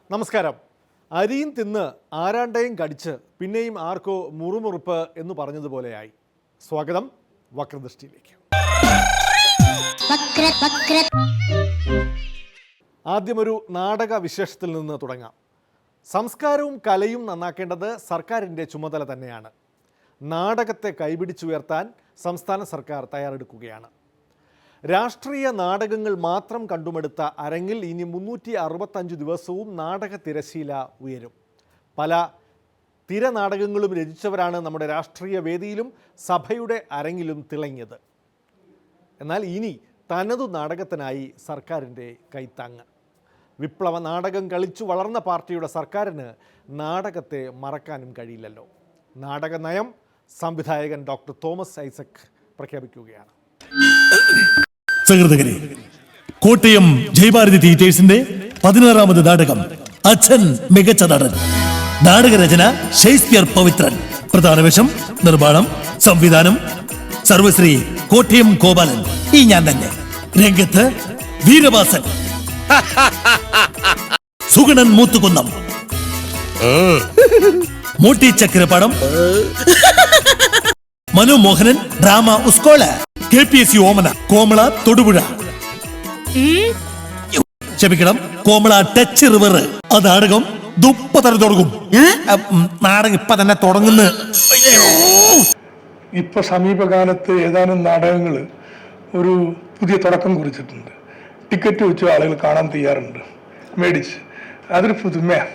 നമസ്കാരം. അരിയും തിന്ന് ആരാണ്ടയും കടിച്ച് പിന്നെയും ആർക്കോ മുറുമുറുപ്പ് എന്ന് പറഞ്ഞതുപോലെയായി. സ്വാഗതം വക്രദൃഷ്ടിയിലേക്ക്. ആദ്യമൊരു നാടക വിശേഷത്തിൽ നിന്ന് തുടങ്ങാം. സംസ്കാരവും കലയും നന്നാക്കേണ്ടത് സർക്കാരിൻ്റെ ചുമതല തന്നെയാണ്. നാടകത്തെ കൈപിടിച്ചുയർത്താൻ സംസ്ഥാന സർക്കാർ തയ്യാറെടുക്കുകയാണ്. രാഷ്ട്രീയ നാടകങ്ങൾ മാത്രം കണ്ടുമെടുത്ത അരങ്ങിൽ ഇനി 365 ദിവസവും നാടക തിരശീല ഉയരും. പല തിരനാടകങ്ങളും രചിച്ചവരാണ് നമ്മുടെ രാഷ്ട്രീയ വേദിയിലും സഭയുടെ അരങ്ങിലും തിളങ്ങിയത്. എന്നാൽ ഇനി തനതു നാടകത്തിനായി സർക്കാരിൻ്റെ കൈത്താങ്ങ്. വിപ്ലവ നാടകം കളിച്ചു വളർന്ന പാർട്ടിയുടെ സർക്കാരിന് നാടകത്തെ മറക്കാനും കഴിയില്ലല്ലോ. നാടക നയം സംവിധായകൻ ഡോക്ടർ തോമസ് ഐസക് പ്രഖ്യാപിക്കുകയാണ്. സഹൃദകരെ, കോട്ടയം ജയഭാരതി തിയേറ്റേഴ്സിന്റെ 16ാമത് നാടകം അച്ഛൻ മികച്ച നടൻ. നാടകരചന ഷേക്സ്പിയർ പവിത്രൻ. പ്രധാന വേഷം, നിർമ്മാണം, സംവിധാനം സർവശ്രീ കോട്ടയം ഗോപാലൻ, ഈ ഞാൻ തന്നെ. രംഗത്ത് വീരവാസൻ, സുഗണൻ മൂത്തുകുന്നം, മോട്ടി ചക്രപാടം, മനോമോഹനൻ ഡ്രാമ ഉസ്കോള, KPSC ഓമന, കോമള തൊടുപുഴ, ക്ഷമിക്കണം, കോമള ടച്ച് റിവർ. ആ നാടകം ദുപ്പതര തുടങ്ങും. നാടകം ഇപ്പൊ തന്നെ തുടങ്ങുന്നു. ഇപ്പൊ സമീപകാലത്ത് ഏതാനും നാടകങ്ങൾ ഒരു പുതിയ തുടക്കം കുറിച്ചിട്ടുണ്ട്. ടിക്കറ്റ് വെച്ച് ആളുകൾ കാണാൻ തയ്യാറുണ്ട്, മേടിച്ച്. അതൊരു പുതുമയാണ്.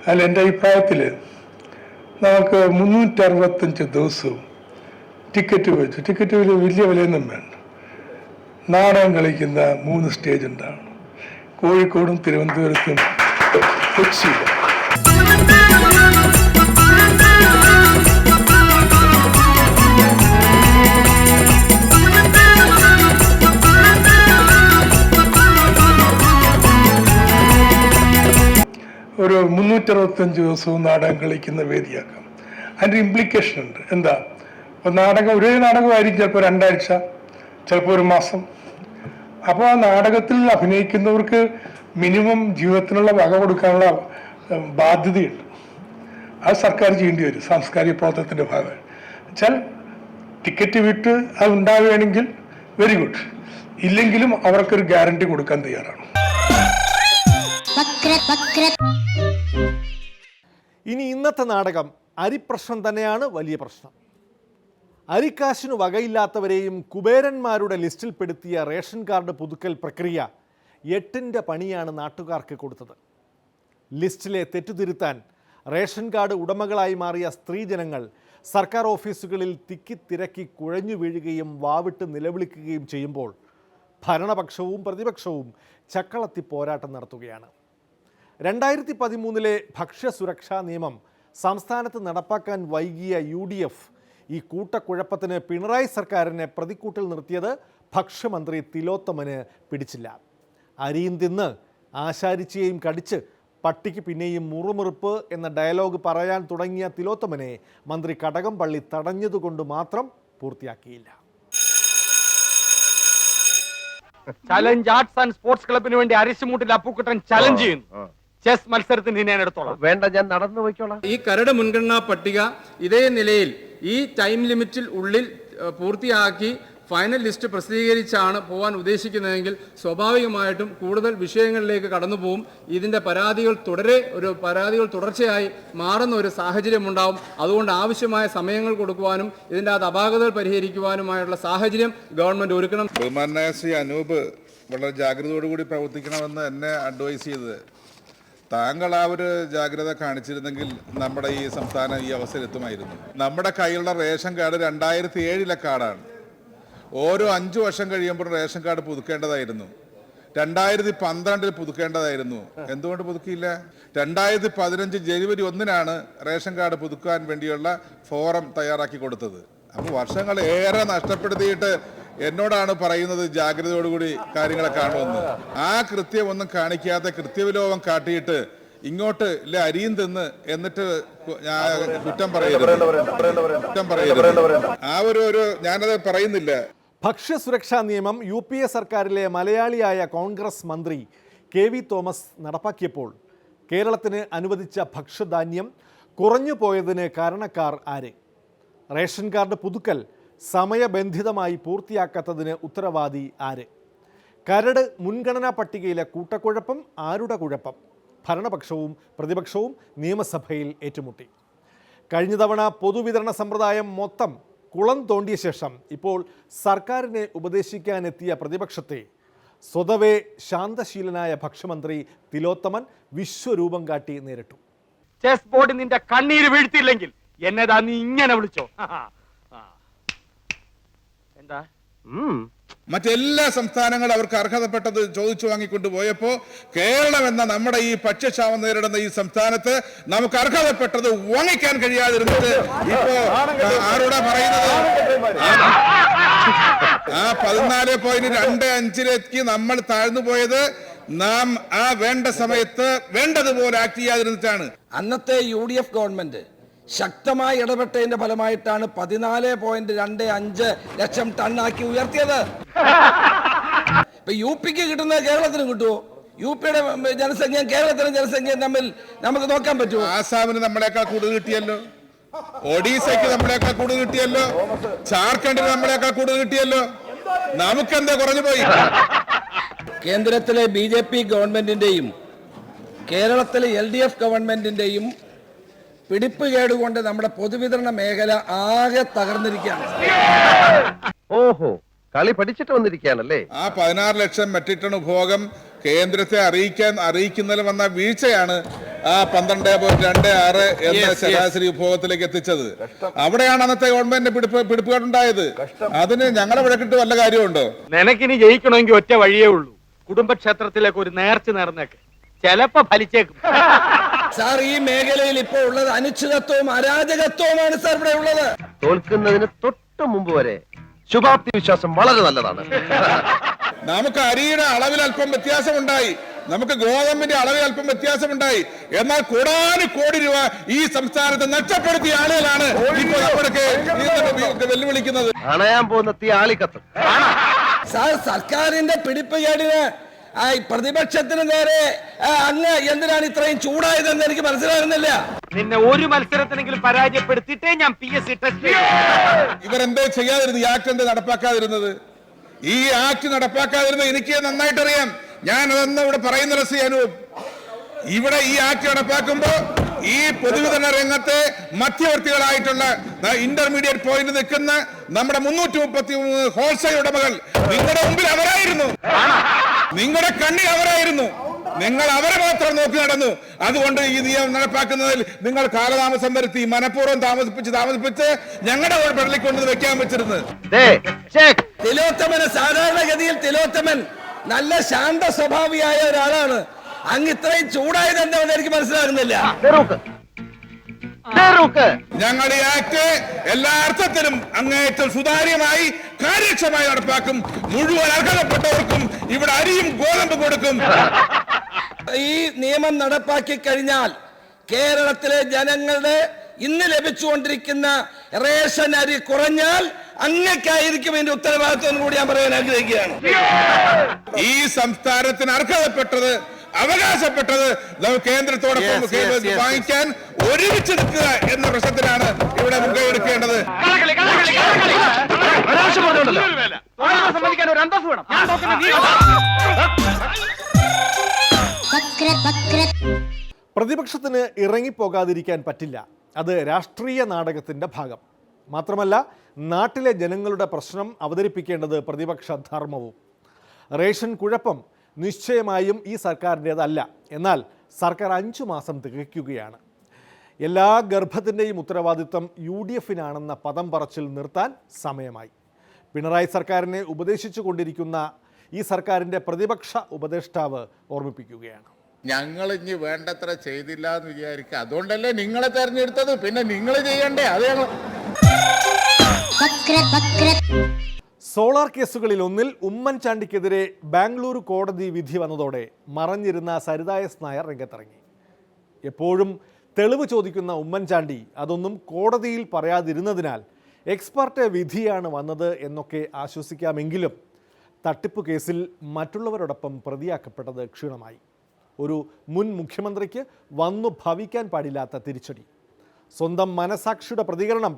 അതിൽ എൻ്റെ അഭിപ്രായത്തിൽ നമുക്ക് 365 ദിവസവും ടിക്കറ്റ് വലിയ വിലയൊന്നും വേണ്ട. നാടകം കളിക്കുന്ന 3 സ്റ്റേജ് ഉണ്ടാവണം. കോഴിക്കോടും തിരുവനന്തപുരത്തും കൊച്ചിയിലും. ഒരു 365 ദിവസവും നാടകം കളിക്കുന്ന വേദിയാക്കാം. അതിൻ്റെ ഇംപ്ലിക്കേഷൻ ഉണ്ട്. എന്താ, നാടകം ഒരേ നാടകമായിരിക്കും, ചിലപ്പോൾ 2 ആഴ്ച, ചിലപ്പോൾ 1 മാസം. അപ്പോൾ ആ നാടകത്തിൽ അഭിനയിക്കുന്നവർക്ക് മിനിമം ജീവിതത്തിനുള്ള വക കൊടുക്കാനുള്ള ബാധ്യതയുണ്ട്. അത് സർക്കാർ ചെയ്യേണ്ടി വരും, സാംസ്കാരിക പ്രവർത്തനത്തിൻ്റെ ഭാഗമായി. വെച്ചാൽ ടിക്കറ്റ് വിട്ട് അത് ഉണ്ടാവുകയാണെങ്കിൽ വെരി ഗുഡ്, ഇല്ലെങ്കിലും അവർക്കൊരു ഗ്യാരണ്ടി കൊടുക്കാൻ തയ്യാറാണ്. ഇനി ഇന്നത്തെ നാടകം അരിപ്രശ്നം തന്നെയാണ് വലിയ പ്രശ്നം. അരിക്കാശിനു വകയില്ലാത്തവരെയും കുബേരന്മാരുടെ ലിസ്റ്റിൽപ്പെടുത്തിയ റേഷൻ കാർഡ് പുതുക്കൽ പ്രക്രിയ 8ന്റെ പണിയാണ് നാട്ടുകാർക്ക് കൊടുത്തത്. ലിസ്റ്റിലെ തെറ്റുതിരുത്താൻ റേഷൻ കാർഡ് ഉടമകളായി മാറിയ സ്ത്രീജനങ്ങൾ സർക്കാർ ഓഫീസുകളിൽ തിക്കിത്തിരക്കി കുഴഞ്ഞു വീഴുകയും വാവിട്ട് നിലവിളിക്കുകയും ചെയ്യുമ്പോൾ ഭരണപക്ഷവും പ്രതിപക്ഷവും ചക്കളത്തി പോരാട്ടം നടത്തുകയാണ്. 2013 ഭക്ഷ്യസുരക്ഷാ നിയമം സംസ്ഥാനത്ത് നടപ്പാക്കാൻ വൈകിയ UDF ഈ കൂട്ടക്കുഴപ്പത്തിന് പിണറായി സർക്കാരിനെ പ്രതിക്കൂട്ടിൽ നിർത്തിയത് ഭക്ഷ്യമന്ത്രി തിലോത്തമന് പിടിച്ചില്ല. അരിയും തിന്ന് ആശാരിച്ചയെയും കടിച്ച് പട്ടിക്ക് പിന്നെയും മുറുമുറുപ്പ് എന്ന ഡയലോഗ് പറയാൻ തുടങ്ങിയ തിലോത്തമനെ മന്ത്രി കടകംപള്ളി തടഞ്ഞതുകൊണ്ട് മാത്രം പൂർത്തിയാക്കിയില്ല. ചലഞ്ച് ആർട്സ് ആൻഡ് സ്പോർട്സ് ക്ലബിന് വേണ്ടി അരിശുമൂട്ടിൽ അപ്പുക്കുട്ടൻ ചലഞ്ച് ചെയ്യുന്നു. ചെസ് മത്സരത്തിന് ഞാൻ എടുത്തോളാം. വേണ്ട, ഞാൻ നടന്നു പോയിക്കോളാം. ഈ കരട് മുൻഗണനാ പട്ടിക ഇതേ നിലയിൽ ഈ ടൈം ലിമിറ്റിൽ ഉള്ളിൽ പൂർത്തിയാക്കി ഫൈനൽ ലിസ്റ്റ് പ്രസിദ്ധീകരിച്ചാണ് പോകാൻ ഉദ്ദേശിക്കുന്നതെങ്കിൽ സ്വാഭാവികമായിട്ടും കൂടുതൽ വിഷയങ്ങളിലേക്ക് കടന്നു പോകും. ഇതിൻ്റെ പരാതികൾ തുടർച്ചയായി മാറുന്ന ഒരു സാഹചര്യം ഉണ്ടാവും. അതുകൊണ്ട് ആവശ്യമായ സമയങ്ങൾ കൊടുക്കുവാനും ഇതിൻ്റെ അപാകതകൾ പരിഹരിക്കുവാനുമായുള്ള സാഹചര്യം ഗവൺമെൻറ് ഒരുക്കണം. ബഹുമാനായ ശ്രീ അനൂപ് വളരെ ജാഗ്രതയോടുകൂടി പ്രവർത്തിക്കണമെന്ന് എന്നെ അഡ്വൈസ് ചെയ്തത്. താങ്കൾ ആ ഒരു ജാഗ്രത കാണിച്ചിരുന്നെങ്കിൽ നമ്മുടെ ഈ സംസ്ഥാനം ഈ അവസ്ഥയിലെത്തുമായിരുന്നു. നമ്മുടെ കയ്യിലുള്ള റേഷൻ കാർഡ് 2007 കാർഡാണ്. ഓരോ 5 വർഷം കഴിയുമ്പോൾ റേഷൻ കാർഡ് പുതുക്കേണ്ടതായിരുന്നു. 2012 പുതുക്കേണ്ടതായിരുന്നു. എന്തുകൊണ്ട് പുതുക്കിയില്ല? 2015 ജനുവരി 1 റേഷൻ കാർഡ് പുതുക്കാൻ വേണ്ടിയുള്ള ഫോറം തയ്യാറാക്കി കൊടുത്തത്. അപ്പോൾ വർഷങ്ങൾ ഏറെ നഷ്ടപ്പെടുത്തിയിട്ട് എന്നോടാണ് പറയുന്നത് ജാഗ്രതയോടുകൂടി കാര്യങ്ങളെ കാണുമെന്ന്. ആ കൃത്യം ഒന്നും കാണിക്കാതെ കൃത്യവിലോപം കാട്ടിയിട്ട് ഇങ്ങോട്ട് ഇല്ല അരിയും തിന്ന് എന്നിട്ട് കുറ്റം പറയരുത്. ആ ഒരു ഞാനത് പറയുന്നില്ല. ഭക്ഷ്യസുരക്ഷാ നിയമം UPA സർക്കാരിലെ മലയാളിയായ കോൺഗ്രസ് മന്ത്രി KV തോമസ് നടപ്പാക്കിയപ്പോൾ കേരളത്തിന് അനുവദിച്ച ഭക്ഷ്യധാന്യം കുറഞ്ഞു പോയതിന് കാരണക്കാർ ആര്? റേഷൻ കാർഡ് പുതുക്കൽ സമയബന്ധിതമായി പൂർത്തിയാക്കാത്തതിന് ഉത്തരവാദി ആര്? കരട് മുൻഗണനാ പട്ടികയിലെ കൂട്ടക്കുഴപ്പം ആരുടെ കുഴപ്പം? ഭരണപക്ഷവും പ്രതിപക്ഷവും നിയമസഭയിൽ ഏറ്റുമുട്ടി. കഴിഞ്ഞ തവണ പൊതുവിതരണ സമ്പ്രദായം മൊത്തം കുളം തോണ്ടിയ ശേഷം ഇപ്പോൾ സർക്കാരിനെ ഉപദേശിക്കാനെത്തിയ പ്രതിപക്ഷത്തെ സ്വതവേ ശാന്തശീലനായ ഭക്ഷ്യമന്ത്രി തിലോത്തമൻ വിശ്വരൂപം കാട്ടി നേരിട്ടു. ചെസ് ബോർഡ് നിന്റെ കണ്ണീര് വീഴ്ത്തിയില്ലെങ്കിൽ എന്നതാ നീ ഇങ്ങനെ വിളിച്ചോ? എന്താ മറ്റെല്ലാ സംസ്ഥാനങ്ങളും അവർക്ക് അർഹതപ്പെട്ടത് ചോദിച്ചു വാങ്ങിക്കൊണ്ട് പോയപ്പോ കേരളം എന്ന നമ്മുടെ ഈ ഭക്ഷ്യക്ഷാമം നേരിടുന്ന ഈ സംസ്ഥാനത്ത് നമുക്ക് അർഹതപ്പെട്ടത് വാങ്ങിക്കാൻ കഴിയാതിരുന്നിട്ട് ഇപ്പോ ആരോടാ പറയുന്നത്? ആ 14.25 നമ്മൾ താഴ്ന്നു പോയത് നാം ആ വേണ്ട സമയത്ത് വേണ്ടതുപോലെ ആക്ട് ചെയ്യാതിരുന്നിട്ടാണ്. അന്നത്തെ UDF ഗവൺമെന്റ് ശക്തമായി ഇടപെട്ടതിന്റെ ഫലമായിട്ടാണ് 14.25 ലക്ഷം ടണ്ണാക്കി ഉയർത്തിയത്. ഇപ്പൊ UPക്ക് കിട്ടുന്നത് കേരളത്തിന് കിട്ടുമോ? UPയുടെ ജനസംഖ്യയും കേരളത്തിലെ ജനസംഖ്യയും തമ്മിൽ നമുക്ക് നോക്കാൻ പറ്റുമോ? ആസാമിന് നമ്മളെക്കാൾ കൂടുതൽ കിട്ടിയല്ലോ, ഒഡീസയ്ക്ക് നമ്മളെക്കാൾ കൂടുതൽ കിട്ടിയല്ലോ, ജാർഖണ്ഡിന് നമ്മളെക്കാൾ കൂടുതൽ കിട്ടിയല്ലോ. നമുക്കെന്താ കുറഞ്ഞു പോയി? കേന്ദ്രത്തിലെ BJP ഗവൺമെന്റിന്റെയും കേരളത്തിലെ LDF ഗവൺമെന്റിന്റെയും പിടിപ്പ് കേടുകൊണ്ട് നമ്മുടെ പൊതുവിതരണ മേഖല ആകെ തകർന്നിരിക്കുകയാണ്. ഓഹോ, കളി പഠിച്ചിട്ട് വന്നിരിക്കുകയാണല്ലേ. ആ 16 ലക്ഷം മെട്രിക് ടൺ ഉപഭോഗം കേന്ദ്രത്തെ അറിയിക്കുന്നതിൽ വന്ന വീഴ്ചയാണ് ആ 12.26 എന്ന ശരാശരി ഉപഭോഗത്തിലേക്ക് എത്തിച്ചത്. അവിടെയാണ് അന്നത്തെ ഗവൺമെന്റിന്റെ പിടിപ്പുകേടുണ്ടായത്. അതിന് ഞങ്ങളെ വിടക്കിട്ട് വല്ല കാര്യമുണ്ടോ? നിനക്കിനി ജയിക്കണമെങ്കിൽ ഒറ്റ വഴിയേ ഉള്ളൂ, കുടുംബക്ഷേത്രത്തിലേക്ക് ഒരു നേർച്ച നേർന്നേക്ക്, ചിലപ്പോ ഫലിച്ചേക്കും. സാർ, ഈ മേഖലയിൽ ഇപ്പോൾ ഉള്ളത് അനിശ്ചിതത്വവും അരാജകത്വവുമാണ് സാർ ഇവിടെ ഉള്ളത്. തോൽക്കുന്നതിന് തൊട്ട് മുമ്പ് വരെ ശുഭാപ്തി വിശ്വാസം വളരെ നല്ലതാണ്. നമുക്ക് അരിയുടെ അളവിൽ അല്പം വ്യത്യാസമുണ്ടായി, നമുക്ക് ഗോതമ്പിന്റെ അളവിൽ അല്പം വ്യത്യാസമുണ്ടായി. എന്നാൽ കോടാനുകോടി രൂപ ഈ സംസ്ഥാനത്ത് നഷ്ടപ്പെടുത്തിയ ആളുകളാണ് ഇപ്പോൾ നമ്മൾക്ക് വെല്ലുവിളിക്കുന്നത്. അണയാൻ പോകുന്ന തീ ആളിക്കത്തും. സാർ, സർക്കാരിന്റെ പിടിപ്പ് കേടിന് പ്രതിപക്ഷത്തിന് നേരെ അങ്ങ് എന്തിനാണ് ഇത്രയും ചൂടായതെന്ന് എനിക്ക് മനസ്സിലാകുന്നില്ല. നിന്നെ ഒരു മത്സരത്തിനെങ്കിലും പരാജയപ്പെടുത്തിയിട്ടേ ഞാൻ PSC ടെസ്റ്റ്. ഇവരെന്തോ ചെയ്യാതിരുന്നു? ഈ ആക്ട് എന്തോ നടപ്പാക്കാതിരുന്നത്? ഈ ആക്ട് നടപ്പാക്കാതിരുന്നത് എനിക്ക് നന്നായിട്ടറിയാം. ഞാൻ അതൊന്നും ഇവിടെ പറയുന്ന രസീനൂപ്. ഇവിടെ ഈ ആക്ട് നടപ്പാക്കുമ്പോ ഈ പൊതുവിതരണ രംഗത്തെ മധ്യവർത്തികളായിട്ടുള്ള ഇന്റർമീഡിയറ്റ് പോയിന്റ് നിൽക്കുന്ന നമ്മുടെ 333 ഹോൾസെയിൽ ഉടമകൾ നിങ്ങളുടെ മുമ്പിൽ അവരായിരുന്നു, നിങ്ങളുടെ കണ്ണിൽ അവരായിരുന്നു. നിങ്ങൾ അവരെ മാത്രം നോക്കി നടന്നു. അതുകൊണ്ട് ഈ നിയമം നടപ്പാക്കുന്നതിൽ നിങ്ങൾ കാലതാമസം വരുത്തി, മനഃപൂർവ്വം താമസിപ്പിച്ച് ഞങ്ങളുടെ പെടലിൽ കൊണ്ടു വെക്കാൻ വെച്ചിരുന്നത്. തിലോത്തമന് സാധാരണഗതിയിൽ തിലോത്തമൻ നല്ല ശാന്ത സ്വഭാവിയായ ഒരാളാണ്. അങ്ങ് ഇത്രയും ചൂടായത് എന്താണെന്ന് എനിക്ക് മനസ്സിലാകുന്നില്ല. ഞങ്ങൾ ഈ ആക്ട് എല്ലാ അർത്ഥത്തിലും അങ്ങേയറ്റം സുതാര്യമായി കാര്യക്ഷമമായി നടപ്പാക്കും. മുഴുവൻ അർഹതപ്പെട്ടവർക്കും ഇവിടെ അരിയും ഗോതമ്പ് കൊടുക്കും. ഈ നിയമം നടപ്പാക്കി കഴിഞ്ഞാൽ കേരളത്തിലെ ജനങ്ങളുടെ ഇന്ന് ലഭിച്ചുകൊണ്ടിരിക്കുന്ന റേഷൻ അരി കുറഞ്ഞാൽ അങ്ങക്കായിരിക്കും ഇതിന്റെ ഉത്തരവാദിത്വം കൂടി ഞാൻ പറയാൻ ആഗ്രഹിക്കുകയാണ്. ഈ സംസ്ഥാനത്തിന് അർഹതപ്പെട്ടത്, അവകാശപ്പെട്ടത് കേന്ദ്രത്തോടൊപ്പം വാങ്ങിക്കാൻ ഒരുമിച്ച് നിൽക്കുക എന്ന പ്രശ്നത്തിലാണ് ഇവിടെ മുൻകൈ എടുക്കേണ്ടത്. പ്രതിപക്ഷത്തിന് ഇറങ്ങിപ്പോകാതിരിക്കാൻ പറ്റില്ല. അത് രാഷ്ട്രീയ നാടകത്തിൻ്റെ ഭാഗം മാത്രമല്ല, നാട്ടിലെ ജനങ്ങളുടെ പ്രശ്നം അവതരിപ്പിക്കേണ്ടത് പ്രതിപക്ഷ ധർമ്മവും. റേഷൻ കുഴപ്പം നിശ്ചയമായും ഈ സർക്കാരിൻ്റേതല്ല. എന്നാൽ സർക്കാർ 5 മാസം തികയ്ക്കുകയാണ്. എല്ലാ ഗർഭത്തിൻ്റെയും ഉത്തരവാദിത്വം UDFനാണെന്ന പദം പറച്ചിൽ നിർത്താൻ സമയമായി. പിണറായി സർക്കാരിനെ ഉപദേശിച്ചു കൊണ്ടിരിക്കുന്ന ഈ സർക്കാരിൻ്റെ പ്രതിപക്ഷ ഉപദേഷ്ടാവ് ഓർമ്മിപ്പിക്കുകയാണ്. ഞങ്ങൾ ഇനി വേണ്ടത്ര ചെയ്തില്ല എന്ന് വിചാരിക്കുക. അതുകൊണ്ടല്ലേ നിങ്ങളെ തെരഞ്ഞെടുത്തത്. പിന്നെ നിങ്ങൾ ചെയ്യണ്ടേ? അത് സോളാർ കേസുകളിൽ ഒന്നിൽ ഉമ്മൻചാണ്ടിക്കെതിരെ ബാംഗ്ലൂരു കോടതി വിധി വന്നതോടെ മറഞ്ഞിരുന്ന സരിത എസ് നായർ രംഗത്തിറങ്ങി. എപ്പോഴും തെളിവ് ചോദിക്കുന്ന ഉമ്മൻചാണ്ടി അതൊന്നും കോടതിയിൽ പറയാതിരുന്നതിനാൽ എക്സ്പെർട്ട് വിധിയാണ് വന്നത് എന്നൊക്കെ ആശ്വസിക്കാമെങ്കിലും തട്ടിപ്പ് കേസിൽ മറ്റുള്ളവരോടൊപ്പം പ്രതിയാക്കപ്പെട്ടത് ക്ഷീണമായി. ഒരു മുൻ മുഖ്യമന്ത്രിക്ക് വന്നു ഭവിക്കാൻ പാടില്ലാത്ത തിരിച്ചടി. സ്വന്തം മനസാക്ഷിയുടെ പ്രതികരണം